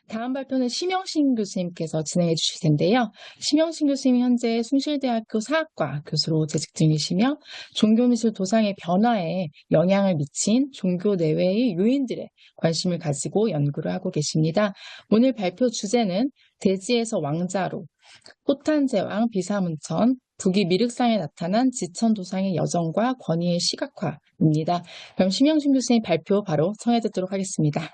다음 발표는 심영신 교수님께서 진행해 주실 텐데요. 심영신 교수님이 현재 숭실대학교 사학과 교수로 재직 중이시며 종교미술 도상의 변화에 영향을 미친 종교 내외의 요인들에 관심을 가지고 연구를 하고 계십니다. 오늘 발표 주제는 대지에서 왕자로, 호탄제왕 비사문천, 북위 미륵상에 나타난 지천도상의 여정과 권위의 시각화입니다. 그럼 심영신 교수님 발표 바로 청해 듣도록 하겠습니다.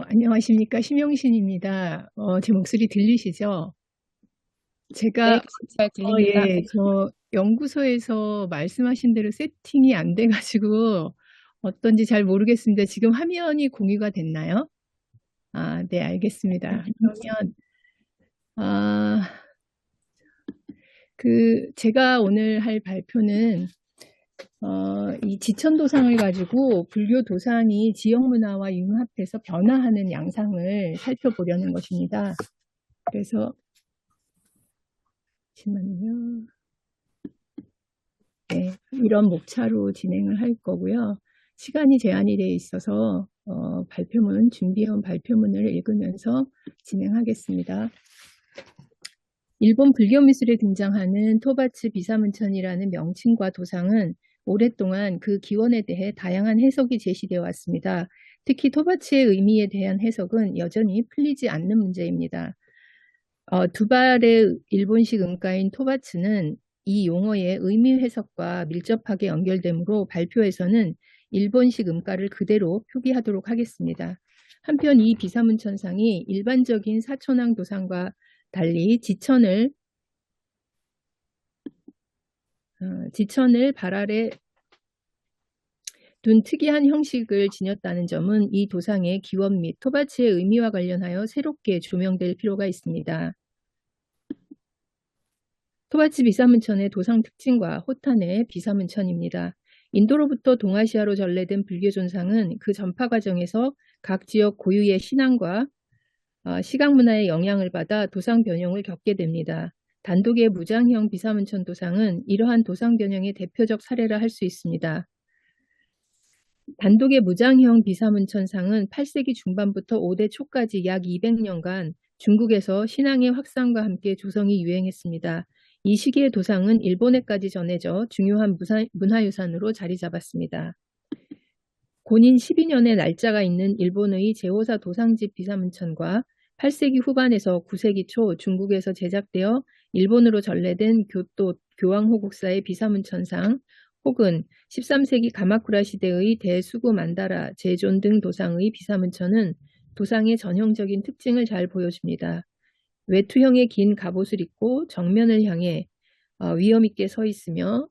안녕하십니까. 심영신입니다. 제 목소리 들리시죠? 네, 제가, 잘 들립니다. 예, 저 연구소에서 말씀하신 대로 세팅이 안 돼가지고 어떤지 잘 모르겠습니다. 지금 화면이 공유가 됐나요? 아, 네, 알겠습니다. 그러면, 아, 제가 오늘 할 발표는 이 지천도상을 가지고 불교 도상이 지역 문화와 융합해서 변화하는 양상을 살펴보려는 것입니다. 그래서 잠시만요. 네, 이런 목차로 진행을 할 거고요. 시간이 제한이 되어 있어서 준비해온 발표문을 읽으면서 진행하겠습니다. 일본 불교 미술에 등장하는 토바츠 비사문천이라는 명칭과 도상은 오랫동안 그 기원에 대해 다양한 해석이 제시되어 왔습니다. 특히 토바츠의 의미에 대한 해석은 여전히 풀리지 않는 문제입니다. 두 발의 일본식 음가인 토바츠는 이 용어의 의미 해석과 밀접하게 연결되므로 발표에서는 일본식 음가를 그대로 표기하도록 하겠습니다. 한편 이 비사문천상이 일반적인 사천왕 도상과 달리 지천을 발 아래 둔 특이한 형식을 지녔다는 점은 이 도상의 기원 및 토바츠의 의미와 관련하여 새롭게 조명될 필요가 있습니다. 토바츠 비사문천의 도상 특징과 호탄의 비사문천입니다. 인도로부터 동아시아로 전래된 불교 존상은 그 전파 과정에서 각 지역 고유의 신앙과 시각 문화의 영향을 받아 도상 변형을 겪게 됩니다. 단독의 무장형 비사문천 도상은 이러한 도상 변형의 대표적 사례라 할 수 있습니다. 단독의 무장형 비사문천상은 8세기 중반부터 5대 초까지 약 200년간 중국에서 신앙의 확산과 함께 조성이 유행했습니다. 이 시기의 도상은 일본에까지 전해져 중요한 문화유산으로 자리 잡았습니다. 고닌 12년의 날짜가 있는 일본의 제오사 도상집 비사문천과 8세기 후반에서 9세기 초 중국에서 제작되어 일본으로 전래된 교토 교황호국사의 비사문천상 혹은 13세기 가마쿠라 시대의 대수구 만다라, 제존 등 도상의 비사문천은 도상의 전형적인 특징을 잘 보여줍니다. 외투형의 긴 갑옷을 입고 정면을 향해 위험 있게 서 있으며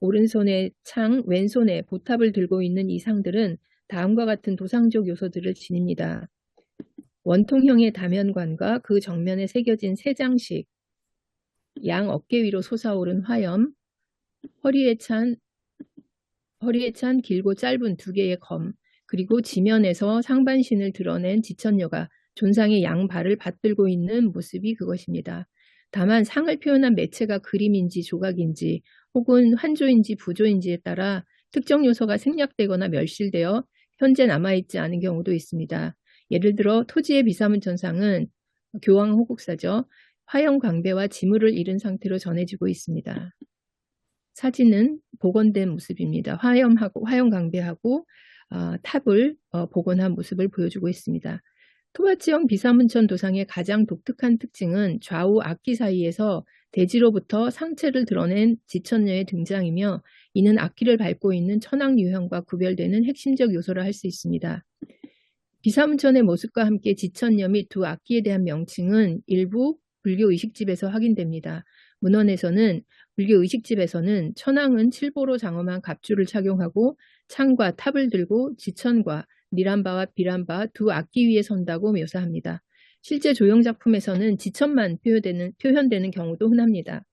오른손에 창, 왼손에 보탑을 들고 있는 이 상들은 다음과 같은 도상적 요소들을 지닙니다. 원통형의 다면관과 그 정면에 새겨진 세 장식, 양 어깨 위로 솟아오른 화염, 허리에 찬 길고 짧은 두 개의 검, 그리고 지면에서 상반신을 드러낸 지천녀가 존상의 양발을 받들고 있는 모습이 그것입니다. 다만 상을 표현한 매체가 그림인지 조각인지 혹은 환조인지 부조인지에 따라 특정 요소가 생략되거나 멸실되어 현재 남아있지 않은 경우도 있습니다. 예를 들어 토지의 비사문천상은 교황호국사죠. 화형 광배와 지물을 잃은 상태로 전해지고 있습니다. 사진은 복원된 모습입니다. 화형 광배하고 탑을 복원한 모습을 보여주고 있습니다. 토바츠형 비사문천 도상의 가장 독특한 특징은 좌우 악기 사이에서 대지로부터 상체를 드러낸 지천녀의 등장이며 이는 악기를 밟고 있는 천왕 유형과 구별되는 핵심적 요소라 할 수 있습니다. 비사문천의 모습과 함께 지천녀 및 두 악기에 대한 명칭은 일부 불교 의식집에서 확인됩니다. 문헌에서는 불교 의식집에서는 천왕은 칠보로 장엄한 갑주를 착용하고 창과 탑을 들고 지천과 니람바와 비람바 두 악기 위에 선다고 묘사합니다. 실제 조형작품에서는 지천만 표현되는 경우도 흔합니다.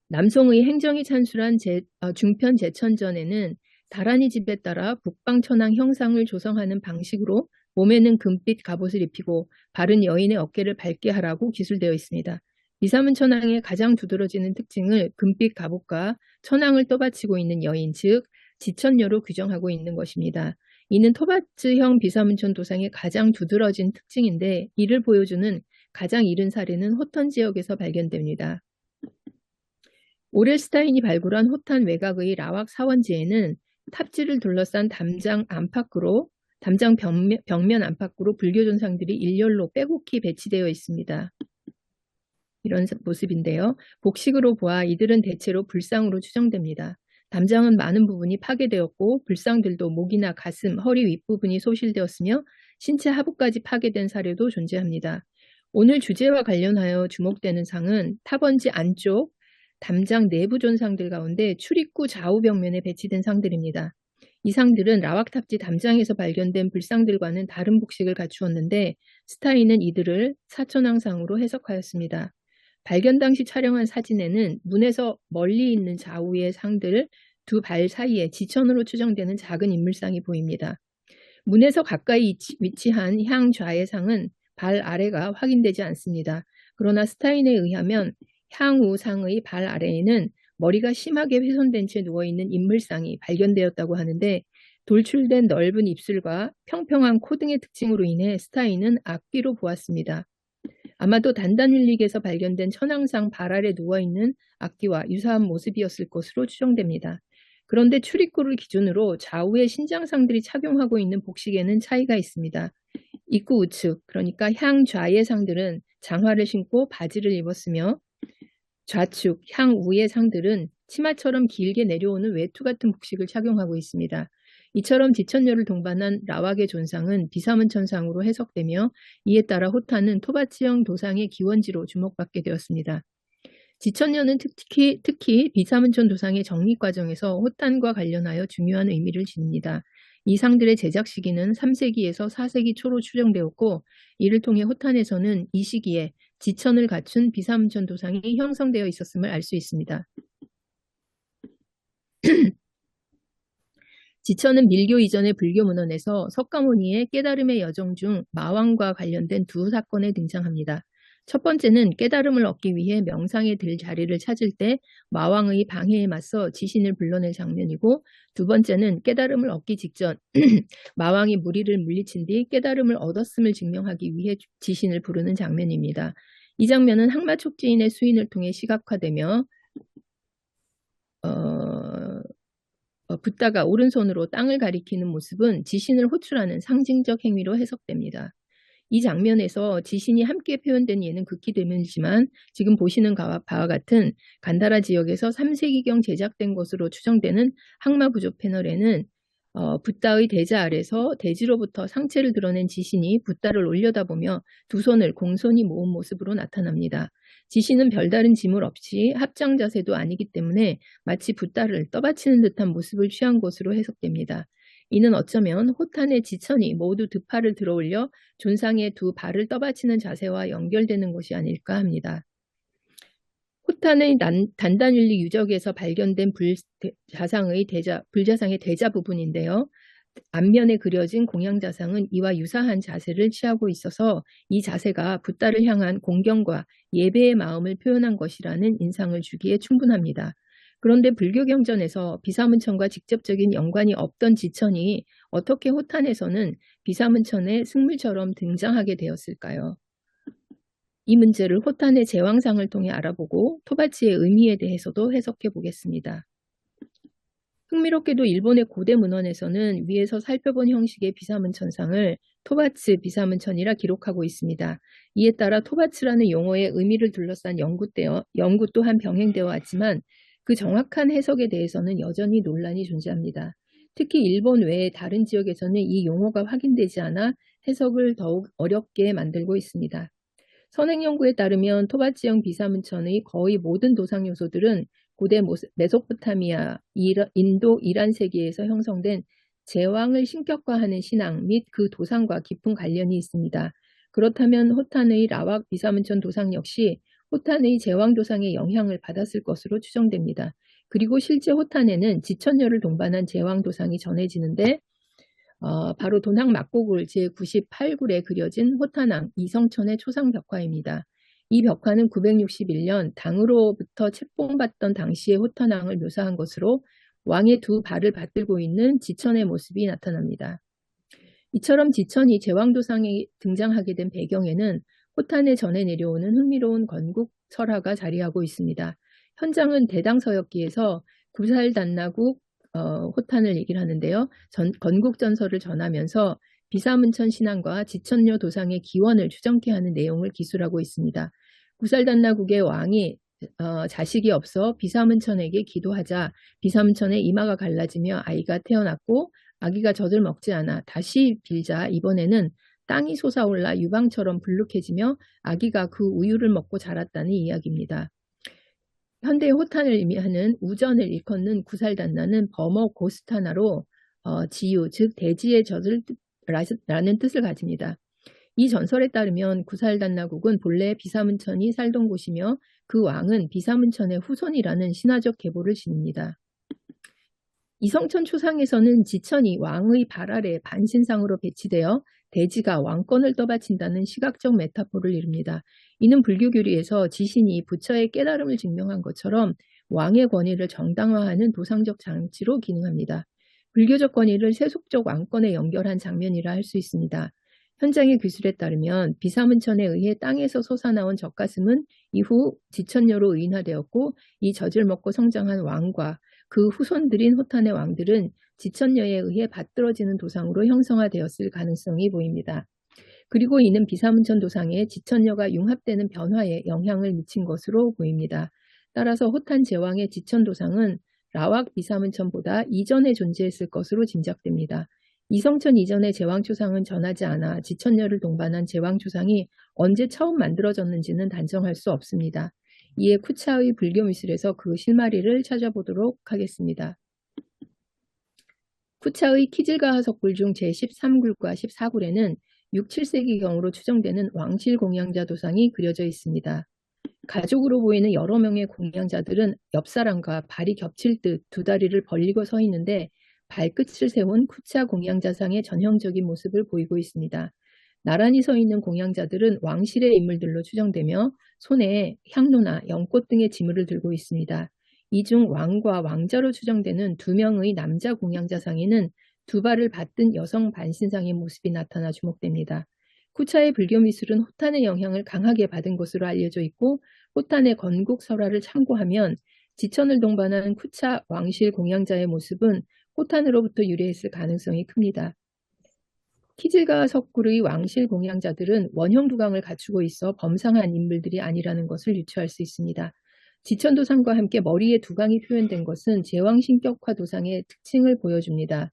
남송의 행정이 찬술한 중편 제천전에는 다란이 집에 따라 북방천왕 형상을 조성하는 방식으로 몸에는 금빛 갑옷을 입히고 바른 여인의 어깨를 밟게 하라고 기술되어 있습니다. 비사문천왕의 가장 두드러지는 특징을 금빛 갑옷과 천왕을 떠받치고 있는 여인, 즉 지천여로 규정하고 있는 것입니다. 이는 토바츠형 비사문천 도상의 가장 두드러진 특징인데 이를 보여주는 가장 이른 사례는 호탄 지역에서 발견됩니다. 오렐스타인이 발굴한 호탄 외곽의 라왁 사원지에는 탑지를 둘러싼 담장 벽면 안팎으로 불교 존상들이 일렬로 빼곡히 배치되어 있습니다. 이런 모습인데요. 복식으로 보아 이들은 대체로 불상으로 추정됩니다. 담장은 많은 부분이 파괴되었고 불상들도 목이나 가슴, 허리 윗부분이 소실되었으며 신체 하부까지 파괴된 사례도 존재합니다. 오늘 주제와 관련하여 주목되는 상은 탑원지 안쪽 담장 내부 존상들 가운데 출입구 좌우 벽면에 배치된 상들입니다. 이 상들은 라왁탑지 담장에서 발견된 불상들과는 다른 복식을 갖추었는데 스타인은 이들을 사천왕상으로 해석하였습니다. 발견 당시 촬영한 사진에는 문에서 멀리 있는 좌우의 상들 두 발 사이에 지천으로 추정되는 작은 인물상이 보입니다. 문에서 가까이 위치한 향좌의 상은 발 아래가 확인되지 않습니다. 그러나 스타인에 의하면 향우상의 발 아래에는 머리가 심하게 훼손된 채 누워있는 인물상이 발견되었다고 하는데 돌출된 넓은 입술과 평평한 코 등의 특징으로 인해 스타인은 앞뒤로 보았습니다. 아마도 단단윌릭에서 발견된 천왕상 발 아래 누워있는 악기와 유사한 모습이었을 것으로 추정됩니다. 그런데 출입구를 기준으로 좌우의 신장상들이 착용하고 있는 복식에는 차이가 있습니다. 입구 우측, 그러니까 향좌의 상들은 장화를 신고 바지를 입었으며 좌측, 향우의 상들은 치마처럼 길게 내려오는 외투 같은 복식을 착용하고 있습니다. 이처럼 지천녀를 동반한 라왁의 존상은 비사문천상으로 해석되며 이에 따라 호탄은 토바치형 도상의 기원지로 주목받게 되었습니다. 지천녀는 특히 비사문천 도상의 정립 과정에서 호탄과 관련하여 중요한 의미를 지닙니다. 이 상들의 제작 시기는 3세기에서 4세기 초로 추정되었고 이를 통해 호탄에서는 이 시기에 지천을 갖춘 비사문천 도상이 형성되어 있었음을 알 수 있습니다. 지천은 밀교 이전의 불교 문헌에서 석가모니의 깨달음의 여정 중 마왕과 관련된 두 사건에 등장합니다. 첫 번째는 깨달음을 얻기 위해 명상에 들 자리를 찾을 때 마왕의 방해에 맞서 지신을 불러낼 장면이고 두 번째는 깨달음을 얻기 직전 마왕이 무리를 물리친 뒤 깨달음을 얻었음을 증명하기 위해 지신을 부르는 장면입니다. 이 장면은 항마촉지인의 수인을 통해 시각화되며 붓다가 오른손으로 땅을 가리키는 모습은 지신을 호출하는 상징적 행위로 해석됩니다. 이 장면에서 지신이 함께 표현된 예는 극히 드물지만 지금 보시는 바와 같은 간다라 지역에서 3세기경 제작된 것으로 추정되는 항마 부조 패널에는 붓다의 대자 아래서 대지로부터 상체를 드러낸 지신이 붓다를 올려다보며 두 손을 공손히 모은 모습으로 나타납니다. 지신은 별다른 지물 없이 합장 자세도 아니기 때문에 마치 붓다를 떠받치는 듯한 모습을 취한 것으로 해석됩니다. 이는 어쩌면 호탄의 지천이 모두 두 팔을 들어올려 존상의 두 발을 떠받치는 자세와 연결되는 것이 아닐까 합니다. 호탄의 단단율리 유적에서 발견된 불자상의 대자 부분인데요. 앞면에 그려진 공양자상은 이와 유사한 자세를 취하고 있어서 이 자세가 붓다를 향한 공경과 예배의 마음을 표현한 것이라는 인상을 주기에 충분합니다. 그런데 불교 경전에서 비사문천과 직접적인 연관이 없던 지천이 어떻게 호탄에서는 비사문천의 승물처럼 등장하게 되었을까요? 이 문제를 호탄의 제왕상을 통해 알아보고 토바치의 의미에 대해서도 해석해 보겠습니다. 흥미롭게도 일본의 고대 문헌에서는 위에서 살펴본 형식의 비사문천상을 토바츠 비사문천이라 기록하고 있습니다. 이에 따라 토바츠라는 용어의 의미를 둘러싼 연구 또한 병행되어 왔지만 그 정확한 해석에 대해서는 여전히 논란이 존재합니다. 특히 일본 외의 다른 지역에서는 이 용어가 확인되지 않아 해석을 더욱 어렵게 만들고 있습니다. 선행연구에 따르면 토바치형 비사문천의 거의 모든 도상 요소들은 고대 메소포타미아, 인도, 이란 세계에서 형성된 제왕을 신격화하는 신앙 및 그 도상과 깊은 관련이 있습니다. 그렇다면 호탄의 라왁 비사문천 도상 역시 호탄의 제왕 도상의 영향을 받았을 것으로 추정됩니다. 그리고 실제 호탄에는 지천녀를 동반한 제왕 도상이 전해지는데 바로 돈학 막고굴 제98굴에 그려진 호탄왕 이성천의 초상 벽화입니다. 이 벽화는 961년 당으로부터 책봉받던 당시의 호탄왕을 묘사한 것으로 왕의 두 발을 받들고 있는 지천의 모습이 나타납니다. 이처럼 지천이 제왕도상에 등장하게 된 배경에는 호탄에 전해 내려오는 흥미로운 건국 설화가 자리하고 있습니다. 현장은 대당서역기에서 구살단나국 호탄을 얘기를 하는데요. 건국전설을 전하면서 비사문천 신앙과 지천녀 도상의 기원을 추정케 하는 내용을 기술하고 있습니다. 구살단나국의 왕이 자식이 없어 비사문천에게 기도하자 비사문천의 이마가 갈라지며 아이가 태어났고 아기가 젖을 먹지 않아 다시 빌자 이번에는 땅이 솟아올라 유방처럼 불룩해지며 아기가 그 우유를 먹고 자랐다는 이야기입니다. 현대의 호탄을 의미하는 우전을 일컫는 구살단나는 버머 고스타나로 지유, 즉 대지의 젖을 라는 뜻을 가집니다. 이 전설에 따르면 구살단나국은 본래 비사문천이 살던 곳이며 그 왕은 비사문천의 후손이라는 신화적 계보를 지닙니다. 이성천 초상에서는 지천이 왕의 발 아래 반신상으로 배치되어 대지가 왕권을 떠받친다는 시각적 메타포를 이룹니다. 이는 불교 교리에서 지신이 부처의 깨달음을 증명한 것처럼 왕의 권위를 정당화하는 도상적 장치로 기능합니다. 불교적 권위를 세속적 왕권에 연결한 장면이라 할 수 있습니다. 현장의 기술에 따르면 비사문천에 의해 땅에서 솟아나온 젖가슴은 이후 지천녀로 의인화되었고 이 젖을 먹고 성장한 왕과 그 후손들인 호탄의 왕들은 지천녀에 의해 받들어지는 도상으로 형성화되었을 가능성이 보입니다. 그리고 이는 비사문천 도상에 지천녀가 융합되는 변화에 영향을 미친 것으로 보입니다. 따라서 호탄 제왕의 지천 도상은 라왁 비사문천보다 이전에 존재했을 것으로 짐작됩니다. 이성천 이전의 제왕초상은 전하지 않아 지천녀를 동반한 제왕초상이 언제 처음 만들어졌는지는 단정할 수 없습니다. 이에 쿠차의 불교 미술에서 그 실마리를 찾아보도록 하겠습니다. 쿠차의 키질가하 석굴 중 제13굴과 14굴에는 6, 7세기경으로 추정되는 왕실 공양자 도상이 그려져 있습니다. 가족으로 보이는 여러 명의 공양자들은 옆 사람과 발이 겹칠 듯 두 다리를 벌리고 서 있는데 발끝을 세운 쿠차 공양자상의 전형적인 모습을 보이고 있습니다. 나란히 서 있는 공양자들은 왕실의 인물들로 추정되며 손에 향로나 연꽃 등의 지물을 들고 있습니다. 이 중 왕과 왕자로 추정되는 2명의 남자 공양자상에는 두 발을 받든 여성 반신상의 모습이 나타나 주목됩니다. 쿠차의 불교 미술은 호탄의 영향을 강하게 받은 것으로 알려져 있고 호탄의 건국 설화를 참고하면 지천을 동반한 쿠차 왕실 공양자의 모습은 호탄으로부터 유래했을 가능성이 큽니다. 키질가하 석굴의 왕실 공양자들은 원형 두강을 갖추고 있어 범상한 인물들이 아니라는 것을 유추할 수 있습니다. 지천도상과 함께 머리에 두강이 표현된 것은 제왕신격화 도상의 특징을 보여줍니다.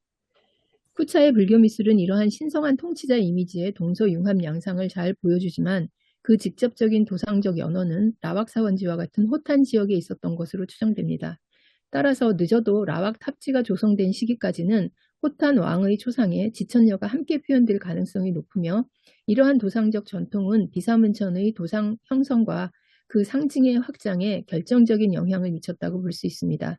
쿠차의 불교 미술은 이러한 신성한 통치자 이미지의 동서융합 양상을 잘 보여주지만 그 직접적인 도상적 연원은 라왁사원지와 같은 호탄 지역에 있었던 것으로 추정됩니다. 따라서 늦어도 라왁 탑지가 조성된 시기까지는 호탄 왕의 초상에 지천녀가 함께 표현될 가능성이 높으며 이러한 도상적 전통은 비사문천의 도상 형성과 그 상징의 확장에 결정적인 영향을 미쳤다고 볼 수 있습니다.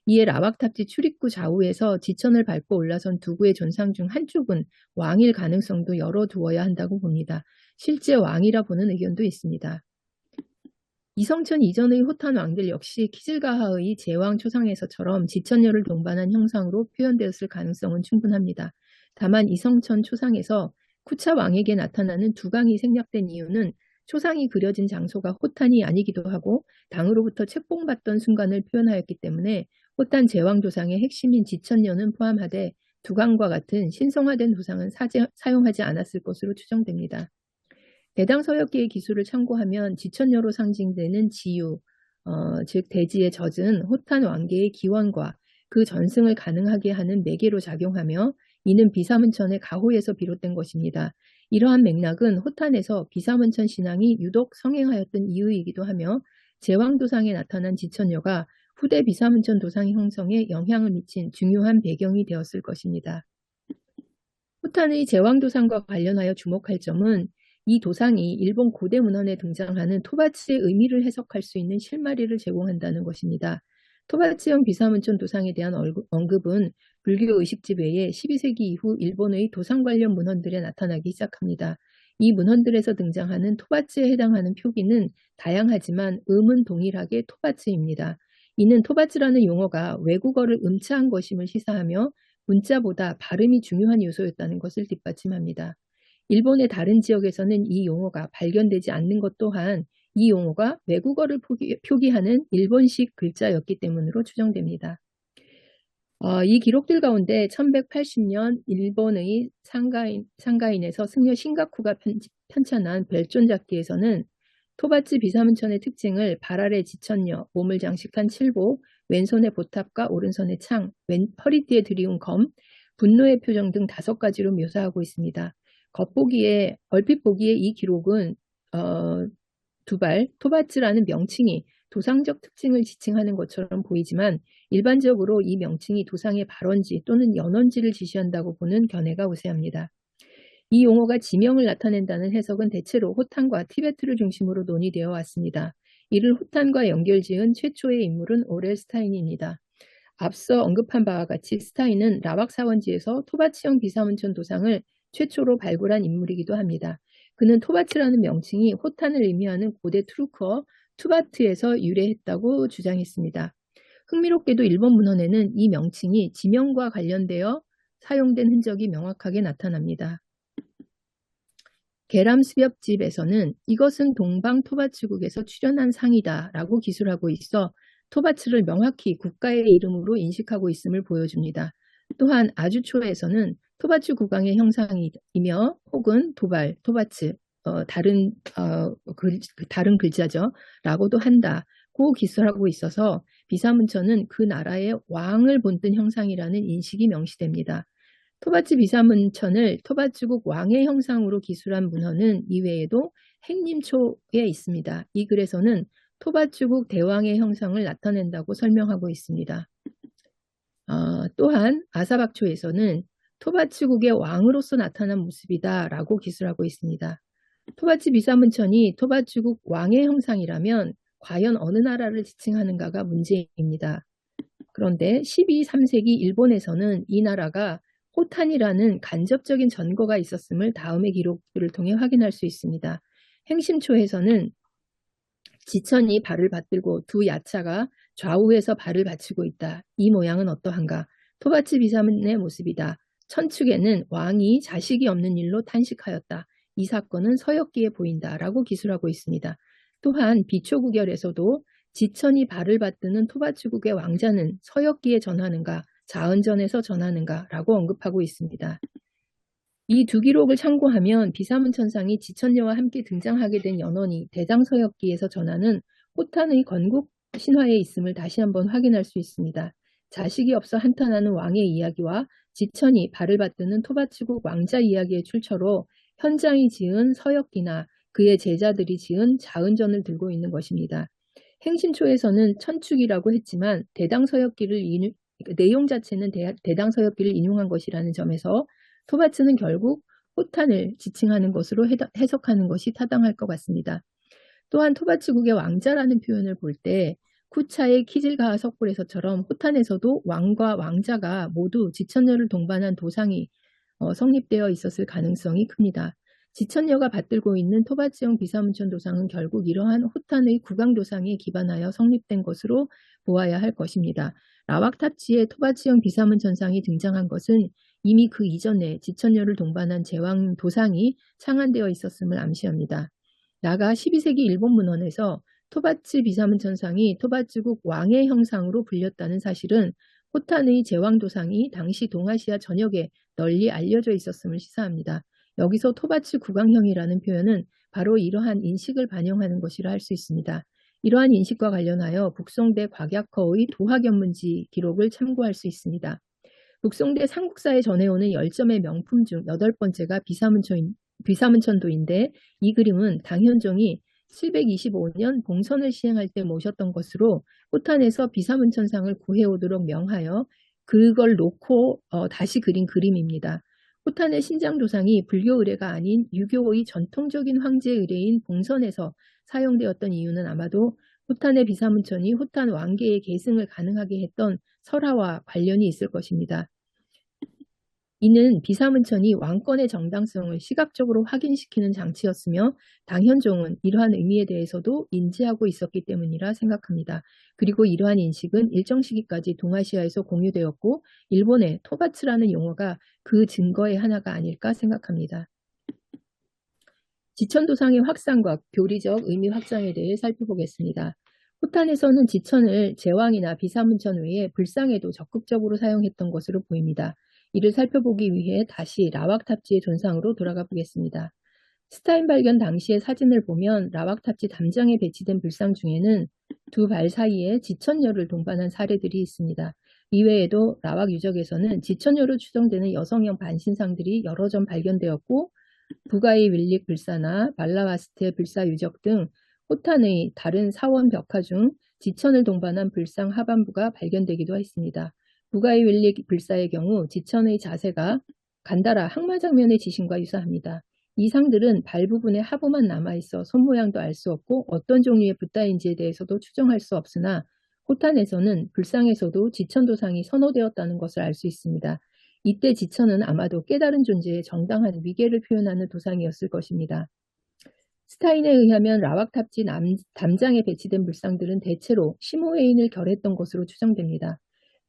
이에 라왁 탑지 출입구 좌우에서 지천을 밟고 올라선 두 구의 존상 중 한쪽은 왕일 가능성도 열어두어야 한다고 봅니다. 실제 왕이라 보는 의견도 있습니다. 이성천 이전의 호탄 왕들 역시 키질가하의 제왕 초상에서처럼 지천녀를 동반한 형상으로 표현되었을 가능성은 충분합니다. 다만 이성천 초상에서 쿠차 왕에게 나타나는 두강이 생략된 이유는 초상이 그려진 장소가 호탄이 아니기도 하고 당으로부터 책봉받던 순간을 표현하였기 때문에 호탄 제왕 도상의 핵심인 지천녀는 포함하되 두강과 같은 신성화된 도상은 사용하지 않았을 것으로 추정됩니다. 대당서역기의 기술을 참고하면 지천녀로 상징되는 지유, 즉 대지의 젖은 호탄 왕계의 기원과 그 전승을 가능하게 하는 매개로 작용하며 이는 비사문천의 가호에서 비롯된 것입니다. 이러한 맥락은 호탄에서 비사문천 신앙이 유독 성행하였던 이유이기도 하며 제왕도상에 나타난 지천녀가 후대 비사문천 도상 형성에 영향을 미친 중요한 배경이 되었을 것입니다. 호탄의 제왕도상과 관련하여 주목할 점은 이 도상이 일본 고대 문헌에 등장하는 토바치의 의미를 해석할 수 있는 실마리를 제공한다는 것입니다. 토바치형 비사문천 도상에 대한 언급은 불교 의식집 외에 12세기 이후 일본의 도상 관련 문헌들에 나타나기 시작합니다. 이 문헌들에서 등장하는 토바치에 해당하는 표기는 다양하지만 음은 동일하게 토바치입니다. 이는 토바츠라는 용어가 외국어를 음차한 것임을 시사하며 문자보다 발음이 중요한 요소였다는 것을 뒷받침합니다. 일본의 다른 지역에서는 이 용어가 발견되지 않는 것 또한 이 용어가 외국어를 표기하는 일본식 글자였기 때문으로 추정됩니다. 이 기록들 가운데 1180년 일본의 상가인에서 승려 신가쿠가 편찬한 별존잡기에서는 토바츠 비사문천의 특징을 발 아래 지천녀, 몸을 장식한 칠복, 왼손에 보탑과 오른손에 창, 허리띠에 들이운 검, 분노의 표정 등 5가지로 묘사하고 있습니다. 얼핏 보기에 이 기록은 두발, 토바츠라는 명칭이 도상적 특징을 지칭하는 것처럼 보이지만 일반적으로 이 명칭이 도상의 발원지 또는 연원지를 지시한다고 보는 견해가 우세합니다. 이 용어가 지명을 나타낸다는 해석은 대체로 호탄과 티베트를 중심으로 논의되어 왔습니다. 이를 호탄과 연결지은 최초의 인물은 오렐 스타인입니다. 앞서 언급한 바와 같이 스타인은 라왁 사원지에서 토바츠형 비사문천 도상을 최초로 발굴한 인물이기도 합니다. 그는 토바츠라는 명칭이 호탄을 의미하는 고대 투르크어 투바트에서 유래했다고 주장했습니다. 흥미롭게도 일본 문헌에는 이 명칭이 지명과 관련되어 사용된 흔적이 명확하게 나타납니다. 계람수렵집에서는 이것은 동방 토바츠국에서 출현한 상이다 라고 기술하고 있어 토바츠를 명확히 국가의 이름으로 인식하고 있음을 보여줍니다. 또한 아주초에서는 토바츠 국왕의 형상이며 혹은 도발, 토바츠, 다른 글자죠. 라고도 한다고 기술하고 있어서 비사문천은 그 나라의 왕을 본뜬 형상이라는 인식이 명시됩니다. 토바츠 비사문천을 토바츠국 왕의 형상으로 기술한 문헌은 이외에도 행림초에 있습니다. 이 글에서는 토바츠국 대왕의 형상을 나타낸다고 설명하고 있습니다. 또한 아사박초에서는 토바츠국의 왕으로서 나타난 모습이다 라고 기술하고 있습니다. 토바츠 비사문천이 토바츠국 왕의 형상이라면 과연 어느 나라를 지칭하는가가 문제입니다. 그런데 3세기 일본에서는 이 나라가 호탄이라는 간접적인 전거가 있었음을 다음의 기록들을 통해 확인할 수 있습니다. 행심초에서는 지천이 발을 받들고 두 야차가 좌우에서 발을 받치고 있다. 이 모양은 어떠한가? 토바츠 비사문의 모습이다. 천축에는 왕이 자식이 없는 일로 탄식하였다. 이 사건은 서역기에 보인다. 라고 기술하고 있습니다. 또한 비초구결에서도 지천이 발을 받드는 토바츠국의 왕자는 서역기에 전하는가, 자은전에서 전하는가 라고 언급하고 있습니다. 이 두 기록을 참고하면 비사문천상이 지천녀와 함께 등장하게 된 연원이 대장서역기에서 전하는 호탄의 건국 신화에 있음을 다시 한번 확인할 수 있습니다. 자식이 없어 한탄하는 왕의 이야기와 지천이 발을 받드는 토바츠국 왕자 이야기의 출처로 현장이 지은 서역기나 그의 제자들이 지은 자은전을 들고 있는 것입니다. 행신초에서는 천축이라고 했지만 내용 자체는 대당서역기를 인용한 것이라는 점에서 토바츠는 결국 호탄을 지칭하는 것으로 해석하는 것이 타당할 것 같습니다. 또한 토바츠국의 왕자라는 표현을 볼 때 쿠차의 키질가하 석굴에서처럼 호탄에서도 왕과 왕자가 모두 지천녀를 동반한 도상이 성립되어 있었을 가능성이 큽니다. 지천녀가 받들고 있는 토바츠형 비사문천 도상은 결국 이러한 호탄의 국왕도상에 기반하여 성립된 것으로 보아야 할 것입니다. 라왁탑지에 토바츠형 비사문천상이 등장한 것은 이미 그 이전에 지천녀를 동반한 제왕 도상이 창안되어 있었음을 암시합니다. 나가 12세기 일본 문헌에서 토바츠 비사문천상이 토바츠국 왕의 형상으로 불렸다는 사실은 호탄의 제왕도상이 당시 동아시아 전역에 널리 알려져 있었음을 시사합니다. 여기서 토바츠 국왕형이라는 표현은 바로 이러한 인식을 반영하는 것이라 할 수 있습니다. 이러한 인식과 관련하여 북송대 곽약허의 도학연문지 기록을 참고할 수 있습니다. 북송대 삼국사에 전해오는 10점의 명품 중 8번째가 비사문천도인데 이 그림은 당현종이 725년 봉선을 시행할 때 모셨던 것으로 호탄에서 비사문천상을 구해오도록 명하여 그걸 놓고 다시 그린 그림입니다. 호탄의 신장도상이 불교 의례가 아닌 유교의 전통적인 황제 의례인 봉선에서 사용되었던 이유는 아마도 호탄의 비사문천이 호탄 왕계의 계승을 가능하게 했던 설화와 관련이 있을 것입니다. 이는 비사문천이 왕권의 정당성을 시각적으로 확인시키는 장치였으며 당현종은 이러한 의미에 대해서도 인지하고 있었기 때문이라 생각합니다. 그리고 이러한 인식은 일정 시기까지 동아시아에서 공유되었고 일본의 토바츠라는 용어가 그 증거의 하나가 아닐까 생각합니다. 지천도상의 확산과 교리적 의미 확장에 대해 살펴보겠습니다. 호탄에서는 지천을 제왕이나 비사문천 외에 불상에도 적극적으로 사용했던 것으로 보입니다. 이를 살펴보기 위해 다시 라왁탑지의 존상으로 돌아가 보겠습니다. 스타인 발견 당시의 사진을 보면 라왁탑지 담장에 배치된 불상 중에는 두 발 사이에 지천녀를 동반한 사례들이 있습니다. 이외에도 라왁 유적에서는 지천녀로 추정되는 여성형 반신상들이 여러 점 발견되었고 부가이 윌릭 불사나 발라와스테 불사 유적 등 호탄의 다른 사원 벽화 중 지천을 동반한 불상 하반부가 발견되기도 했습니다. 부가이 윌릭 불사의 경우 지천의 자세가 간다라 항마 장면의 지신과 유사합니다. 이 상들은 발 부분에 하부만 남아있어 손모양도 알 수 없고 어떤 종류의 붓다인지에 대해서도 추정할 수 없으나 호탄에서는 불상에서도 지천도상이 선호되었다는 것을 알 수 있습니다. 이때 지천은 아마도 깨달은 존재의 정당한 위계를 표현하는 도상이었을 것입니다. 스타인에 의하면 라왁탑지 담장에 배치된 불상들은 대체로 시모웨인을 결했던 것으로 추정됩니다.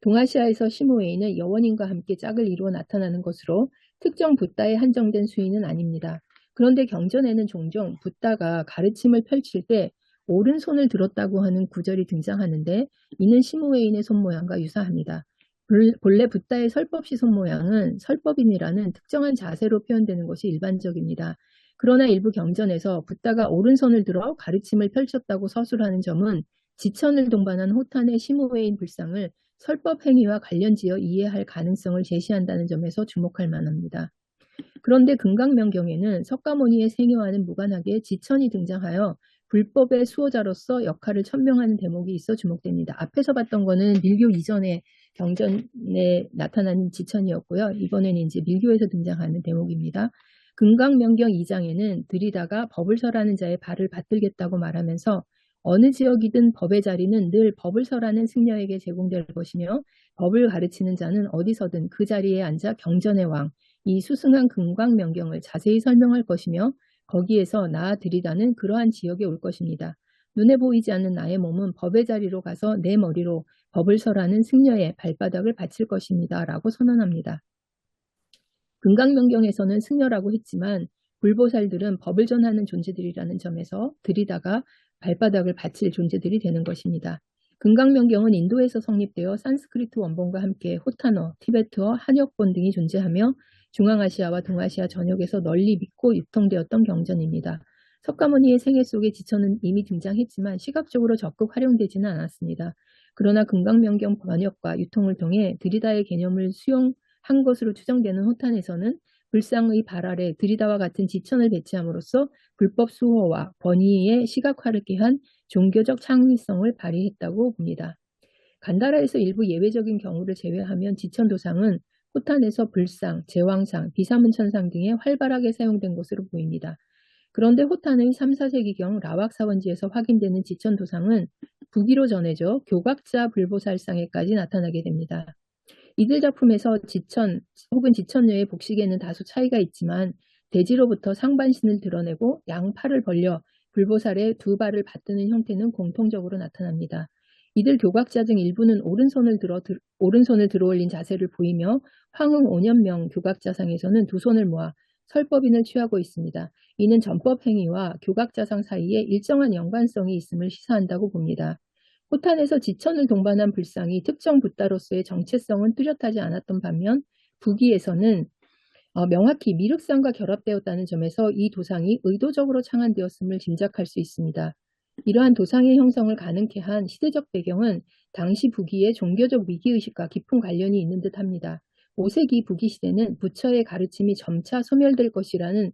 동아시아에서 시모웨인은 여원인과 함께 짝을 이루어 나타나는 것으로 특정 붓다에 한정된 수위는 아닙니다. 그런데 경전에는 종종 붓다가 가르침을 펼칠 때 오른손을 들었다고 하는 구절이 등장하는데 이는 시모웨인의 손모양과 유사합니다. 본래 붓다의 설법시 손모양은 설법인이라는 특정한 자세로 표현되는 것이 일반적입니다. 그러나 일부 경전에서 붓다가 오른손을 들어 가르침을 펼쳤다고 서술하는 점은 지천을 동반한 호탄의 시모웨인 불상을 설법 행위와 관련지어 이해할 가능성을 제시한다는 점에서 주목할 만합니다. 그런데 금강명경에는 석가모니의 생애와는 무관하게 지천이 등장하여 불법의 수호자로서 역할을 천명하는 대목이 있어 주목됩니다. 앞에서 봤던 거는 밀교 이전의 경전에 나타난 지천이었고요. 이번에는 이제 밀교에서 등장하는 대목입니다. 금강명경 2장에는 들이다가 법을 설하는 자의 발을 받들겠다고 말하면서 어느 지역이든 법의 자리는 늘 법을 설하는 승려에게 제공될 것이며 법을 가르치는 자는 어디서든 그 자리에 앉아 경전의 왕, 이 수승한 금강명경을 자세히 설명할 것이며 거기에서 나 들이다는 그러한 지역에 올 것입니다. 눈에 보이지 않는 나의 몸은 법의 자리로 가서 내 머리로 법을 설하는 승려의 발바닥을 받칠 것입니다. 라고 선언합니다. 금강명경에서는 승려라고 했지만 불보살들은 법을 전하는 존재들이라는 점에서 들이다가 발바닥을 받칠 존재들이 되는 것입니다. 금강명경은 인도에서 성립되어 산스크리트 원본과 함께 호탄어, 티베트어, 한역본 등이 존재하며 중앙아시아와 동아시아 전역에서 널리 믿고 유통되었던 경전입니다. 석가모니의 생애 속에 지천은 이미 등장했지만 시각적으로 적극 활용되지는 않았습니다. 그러나 금강명경 번역과 유통을 통해 드리다의 개념을 수용한 것으로 추정되는 호탄에서는 불상의 발 아래 드리다와 같은 지천을 배치함으로써 불법 수호와 권위의 시각화를 한 종교적 창의성을 발휘했다고 봅니다. 간다라에서 일부 예외적인 경우를 제외하면 지천도상은 호탄에서 불상, 제왕상, 비사문천상 등에 활발하게 사용된 것으로 보입니다. 그런데 호탄의 3, 4세기경 라왁사원지에서 확인되는 지천도상은 부기로 전해져 교각자 불보살상에까지 나타나게 됩니다. 이들 작품에서 지천 혹은 지천녀의 복식에는 다소 차이가 있지만 대지로부터 상반신을 드러내고 양팔을 벌려 불보살의 두 발을 받드는 형태는 공통적으로 나타납니다. 이들 교각자 중 일부는 오른손을 들어 올린 자세를 보이며 황흥 5년명 교각자상에서는 두 손을 모아 설법인을 취하고 있습니다. 이는 전법 행위와 교각자상 사이에 일정한 연관성이 있음을 시사한다고 봅니다. 호탄에서 지천을 동반한 불상이 특정 붓다로서의 정체성은 뚜렷하지 않았던 반면 부기에서는 명확히 미륵상과 결합되었다는 점에서 이 도상이 의도적으로 창안되었음을 짐작할 수 있습니다. 이러한 도상의 형성을 가능케 한 시대적 배경은 당시 부기의 종교적 위기의식과 깊은 관련이 있는 듯합니다. 5세기 부기 시대는 부처의 가르침이 점차 소멸될 것이라는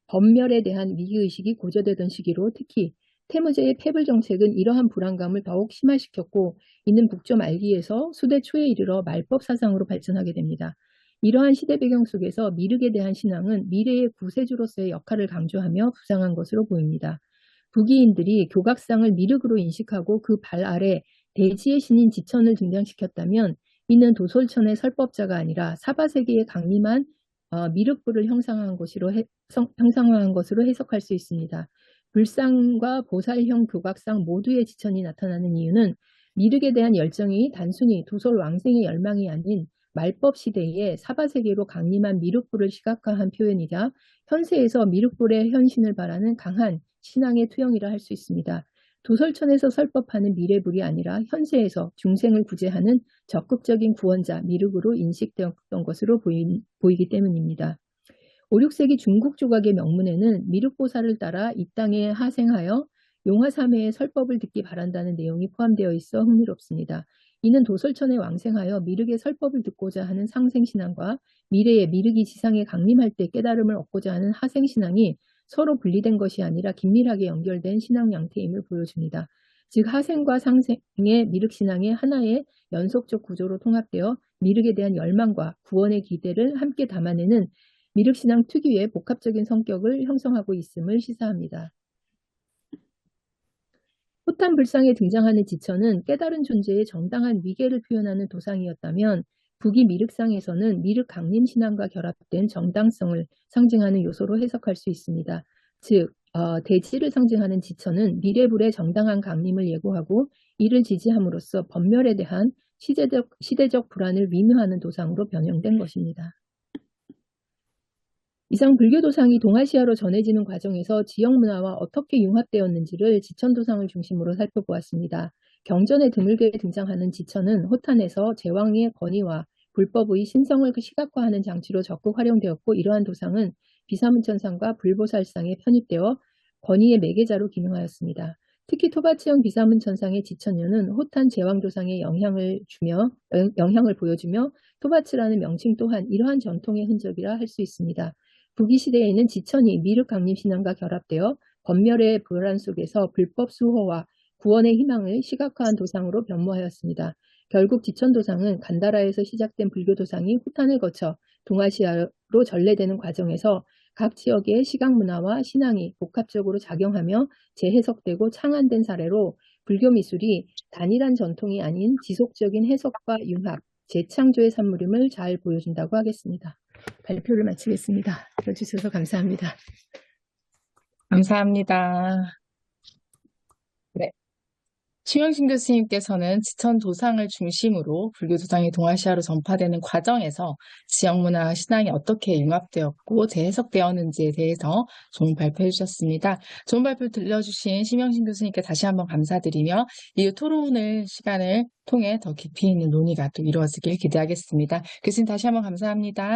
법멸에 대한 위기의식이 고조되던 시기로 특히 태무제의 폐불 정책은 이러한 불안감을 더욱 심화시켰고 이는 북조 말기에서 수대 초에 이르러 말법 사상으로 발전하게 됩니다. 이러한 시대 배경 속에서 미륵에 대한 신앙은 미래의 구세주로서의 역할을 강조하며 부상한 것으로 보입니다. 부기인들이 교각상을 미륵으로 인식하고 그 발 아래 대지의 신인 지천을 등장시켰다면 이는 도솔천의 설법자가 아니라 사바세계의 강림한 미륵불을 형상화한 것으로 해석할 수 있습니다. 불상과 보살형 교각상 모두의 지천이 나타나는 이유는 미륵에 대한 열정이 단순히 도솔 왕생의 열망이 아닌 말법 시대에 사바세계로 강림한 미륵불을 시각화한 표현이자 현세에서 미륵불의 현신을 바라는 강한 신앙의 투영이라 할 수 있습니다. 도솔천에서 설법하는 미래불이 아니라 현세에서 중생을 구제하는 적극적인 구원자 미륵으로 인식되었던 것으로 보이기 때문입니다. 5, 6세기 중국 조각의 명문에는 미륵보살을 따라 이 땅에 하생하여 용화삼회의 설법을 듣기 바란다는 내용이 포함되어 있어 흥미롭습니다. 이는 도솔천에 왕생하여 미륵의 설법을 듣고자 하는 상생신앙과 미래의 미륵이 지상에 강림할 때 깨달음을 얻고자 하는 하생신앙이 서로 분리된 것이 아니라 긴밀하게 연결된 신앙 양태임을 보여줍니다. 즉 하생과 상생의 미륵신앙의 하나의 연속적 구조로 통합되어 미륵에 대한 열망과 구원의 기대를 함께 담아내는 미륵신앙 특유의 복합적인 성격을 형성하고 있음을 시사합니다. 호탄불상에 등장하는 지천은 깨달은 존재의 정당한 위계를 표현하는 도상이었다면 북이 미륵상에서는 미륵 강림신앙과 결합된 정당성을 상징하는 요소로 해석할 수 있습니다. 즉 대지를 상징하는 지천은 미래불의 정당한 강림을 예고하고 이를 지지함으로써 법멸에 대한 시대적 불안을 위묘하는 도상으로 변형된 것입니다. 이상 불교도상이 동아시아로 전해지는 과정에서 지역 문화와 어떻게 융합되었는지를 지천도상을 중심으로 살펴보았습니다. 경전에 드물게 등장하는 지천은 호탄에서 제왕의 권위와 불법의 신성을 시각화하는 장치로 적극 활용되었고 이러한 도상은 비사문천상과 불보살상에 편입되어 권위의 매개자로 기능하였습니다. 특히 토바치형 비사문천상의 지천녀는 호탄 제왕도상에 영향을 보여주며 토바치라는 명칭 또한 이러한 전통의 흔적이라 할 수 있습니다. 북이시대에는 지천이 미륵 강림신앙과 결합되어 법멸의 불안 속에서 불법 수호와 구원의 희망을 시각화한 도상으로 변모하였습니다. 결국 지천도상은 간다라에서 시작된 불교도상이 호탄을 거쳐 동아시아로 전래되는 과정에서 각 지역의 시각문화와 신앙이 복합적으로 작용하며 재해석되고 창안된 사례로 불교 미술이 단일한 전통이 아닌 지속적인 해석과 융합, 재창조의 산물임을 잘 보여준다고 하겠습니다. 발표를 마치겠습니다. 들어주셔서 감사합니다. 감사합니다. 네. 심영신 교수님께서는 지천 도상을 중심으로 불교 도상이 동아시아로 전파되는 과정에서 지역 문화와 신앙이 어떻게 융합되었고 재해석되었는지에 대해서 좋은 발표해 주셨습니다. 좋은 발표 들려주신 심영신 교수님께 다시 한번 감사드리며 이후 토론을 시간을 통해 더 깊이 있는 논의가 또 이루어지길 기대하겠습니다. 교수님 다시 한번 감사합니다.